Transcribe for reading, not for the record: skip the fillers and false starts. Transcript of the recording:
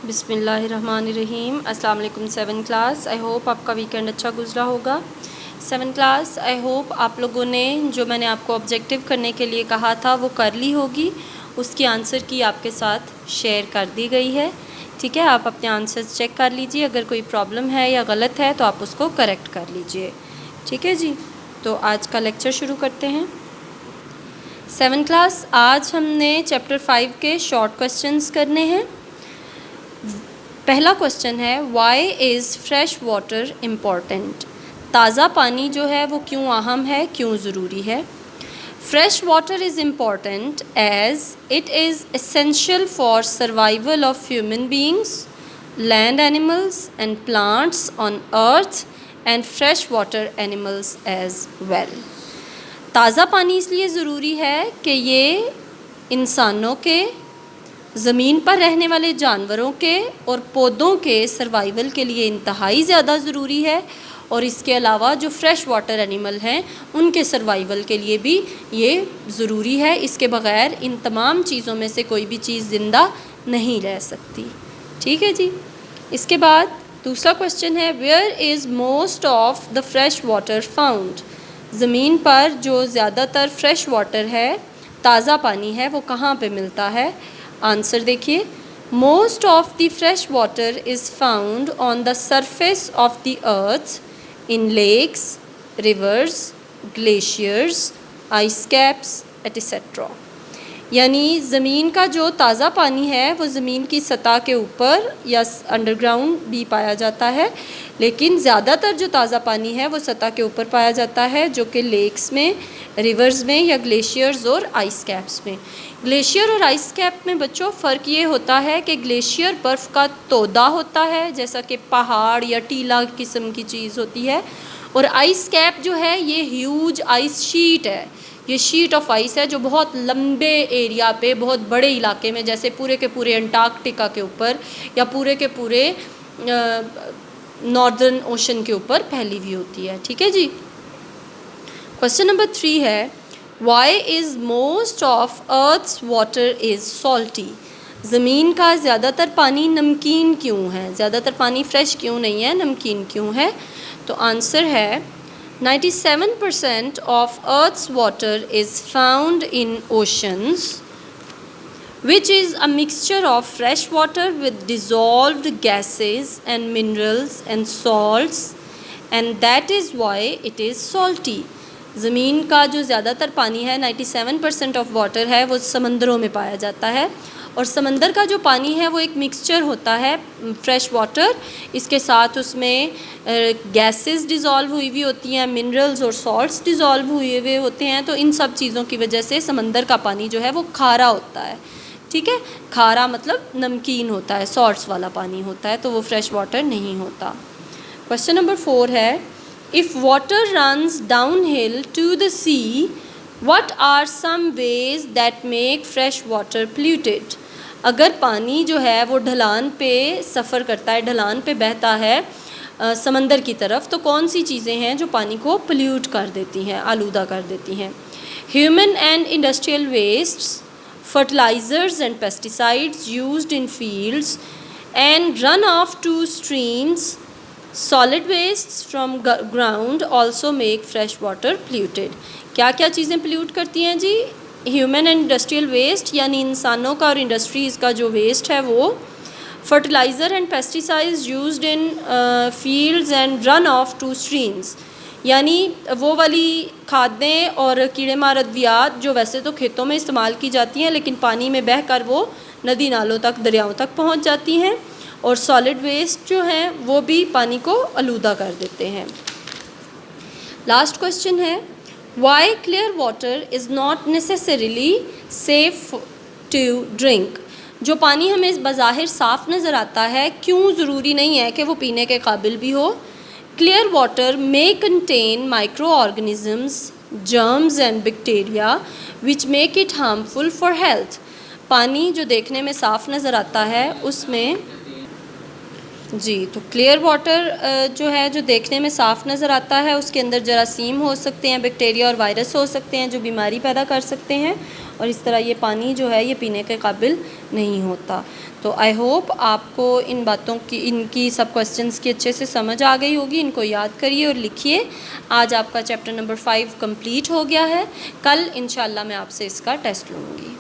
बिस्मिल्लाहिर्रहमानिर्रहीम। अस्सलाम वालेकुम 7 क्लास। आई होप आपका वीकेंड अच्छा गुजरा होगा। 7 क्लास, आई होप आप लोगों ने जो मैंने आपको ऑब्जेक्टिव करने के लिए कहा था वो कर ली होगी। उसकी आंसर की आपके साथ शेयर कर दी गई है। ठीक है, आप अपने आंसर्स चेक कर लीजिए। अगर कोई प्रॉब्लम है या गलत है तो आप उसको करेक्ट कर लीजिए। ठीक है जी, तो आज का लेक्चर शुरू करते हैं। 7 क्लास, आज हमने चैप्टर 5 के शॉर्ट क्वेश्चंस करने हैं। पहला क्वेश्चन है, why is fresh water important. ताज़ा पानी जो है वो क्यों अहम है, क्यों ज़रूरी है। Fresh water is important as it is essential for survival of human beings, land animals and plants on earth and fresh water animals as well. ताज़ा पानी इसलिए ज़रूरी है कि ये इंसानों के, ज़मीन पर रहने वाले जानवरों के और पौधों के सर्वाइवल के लिए इंतहाई ज़्यादा ज़रूरी है, और इसके अलावा जो फ्रेश वाटर एनिमल हैं उनके सर्वाइवल के लिए भी ये ज़रूरी है। इसके बग़ैर इन तमाम चीज़ों में से कोई भी चीज़ ज़िंदा नहीं रह सकती। ठीक है जी। इसके बाद दूसरा क्वेश्चन है, where is most of the fresh water found. ज़मीन पर जो ज़्यादातर फ्रेश वाटर है, ताज़ा पानी है, वो कहाँ पे मिलता है। आंसर देखिए, most of the fresh water is found on the surface of the earth, in lakes, rivers, glaciers, ice caps etcetera. यानी ज़मीन का जो ताज़ा पानी है वो ज़मीन की सतह के ऊपर या अंडरग्राउंड भी पाया जाता है, लेकिन ज़्यादातर जो ताज़ा पानी है वो सतह के ऊपर पाया जाता है, जो कि लेक्स में, रिवर्स में या ग्लेशियर्स और आइस कैप्स में। ग्लेशियर और आइस कैप में बच्चों फ़र्क ये होता है कि ग्लेशियर बर्फ़ का तोदा होता है, जैसा कि पहाड़ या टीला किस्म की चीज़ होती है, और आइस कैप जो है ये ह्यूज आइस शीट है। ये शीट ऑफ आइस है जो बहुत लंबे एरिया पे, बहुत बड़े इलाके में, जैसे पूरे के पूरे अंटार्कटिका के ऊपर या पूरे के पूरे नॉर्दर्न ओशन के ऊपर फैली हुई होती है। ठीक है जी। क्वेश्चन नंबर 3 है, why is most of earth's water is salty. ज़मीन का ज़्यादातर पानी नमकीन क्यों है। ज़्यादातर पानी फ्रेश क्यों नहीं है, नमकीन क्यों है। तो आंसर है, 97% of Earth's water is found in oceans, which is a mixture of fresh water with dissolved gases and minerals and salts, and that is why it is salty. ज़मीन का जो ज़्यादातर पानी है, 97% ऑफ वाटर है, वो समंदरों में पाया जाता है, और समंदर का जो पानी है वो एक मिक्सचर होता है फ्रेश वाटर, इसके साथ उसमें गैसेस डिज़ोल्व हुई हुई होती हैं, मिनरल्स और सॉल्ट्स डिज़ोल्व हुए हुए होते हैं। तो इन सब चीज़ों की वजह से समंदर का पानी जो है वो खारा होता है। ठीक है, खारा मतलब नमकीन होता है, सॉल्ट्स वाला पानी होता है, तो वो फ्रेश वाटर नहीं होता। क्वेश्चन नंबर 4 है, if water runs down hill to the sea, what are some ways that make fresh water polluted। अगर पानी जो है वो ढलान पे सफ़र करता है, ढलान पे बहता है समंदर की तरफ, तो कौन सी चीज़ें हैं जो पानी को पोल्यूट कर देती हैं, आलूदा कर देती हैं। Human and industrial wastes, fertilizers and pesticides used in fields and run off to streams, solid wastes from ground also make fresh water polluted. क्या क्या चीज़ें पोल्यूट करती हैं जी। ह्यूमन एंड इंडस्ट्रियल वेस्ट, यानी इंसानों का और इंडस्ट्रीज़ का जो वेस्ट है वो, fertiliser and pesticides used in fields and run off to streams, यानी वो वाली खादें और कीड़े मार अद्वियात जो वैसे तो खेतों में इस्तेमाल की जाती हैं, लेकिन पानी में बह कर वो नदी नालों तक, दरियाओं तक पहुँच जाती हैं, और सॉलिड वेस्ट जो हैं वो भी पानी को आलूदा कर देते हैं। लास्ट क्वेश्चन है, why clear water is not necessarily safe to drink. जो पानी हमें बज़ाहिर साफ़ नज़र आता है, क्यों ज़रूरी नहीं है कि वो पीने के काबिल भी हो। Clear water may contain micro organisms, germs and bacteria which make it harmful for health. पानी जो देखने में साफ़ नज़र आता है उसमें जी, तो क्लियर वाटर जो है, जो देखने में साफ़ नज़र आता है, उसके अंदर जरासीम हो सकते हैं, बैक्टीरिया और वायरस हो सकते हैं जो बीमारी पैदा कर सकते हैं, और इस तरह ये पानी जो है ये पीने के काबिल नहीं होता। तो आई होप आपको इन बातों की, इनकी सब क्वेश्चंस की अच्छे से समझ आ गई होगी। इनको याद करिए और लिखिए। आज आपका चैप्टर नंबर 5 कंप्लीट हो गया है। कल इंशाल्लाह मैं आपसे इसका टेस्ट लूँगी।